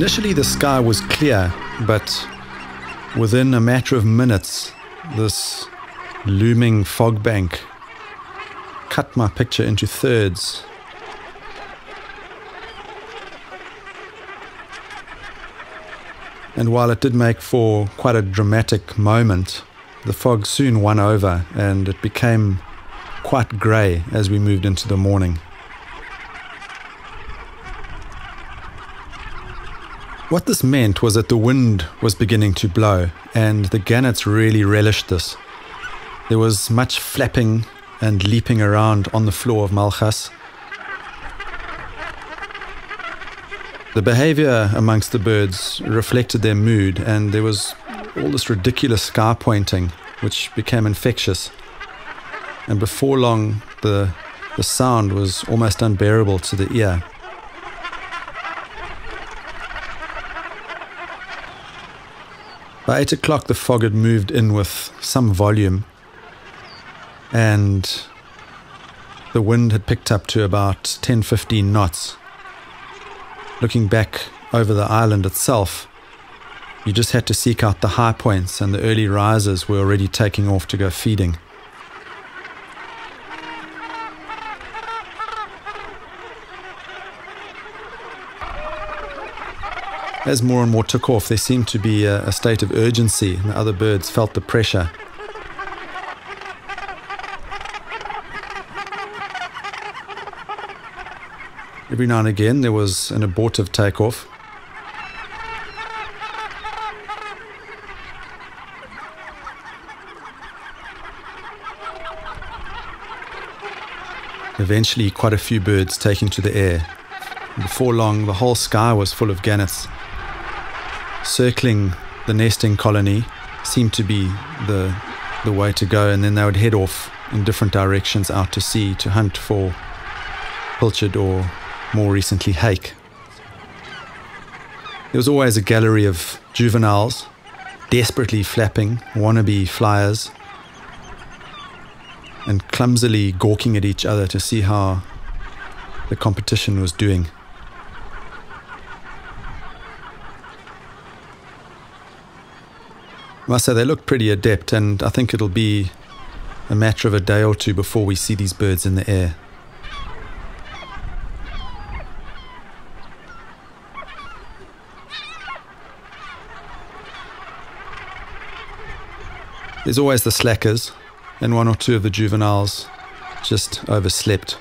Initially the sky was clear, but within a matter of minutes, this looming fog bank cut my picture into thirds. And while it did make for quite a dramatic moment, the fog soon won over and it became quite grey as we moved into the morning. What this meant was that the wind was beginning to blow, and the gannets really relished this. There was much flapping and leaping around on the floor of Malchas. The behavior amongst the birds reflected their mood, and there was all this ridiculous sky pointing, which became infectious. And before long, the sound was almost unbearable to the ear. By 8 o'clock, the fog had moved in with some volume, and the wind had picked up to about 10-15 knots. Looking back over the island itself, you just had to seek out the high points, and the early risers were already taking off to go feeding. As more and more took off, there seemed to be a state of urgency, and the other birds felt the pressure. Every now and again there was an abortive takeoff. Eventually quite a few birds taking to the air. Before long the whole sky was full of gannets. Circling the nesting colony seemed to be the way to go, and then they would head off in different directions out to sea to hunt for pilchard or more recently hake. There was always a gallery of juveniles desperately flapping, wannabe flyers, and clumsily gawking at each other to see how the competition was doing. I must say they look pretty adept, and I think it'll be a matter of a day or two before we see these birds in the air. There's always the slackers, and one or two of the juveniles just overslept.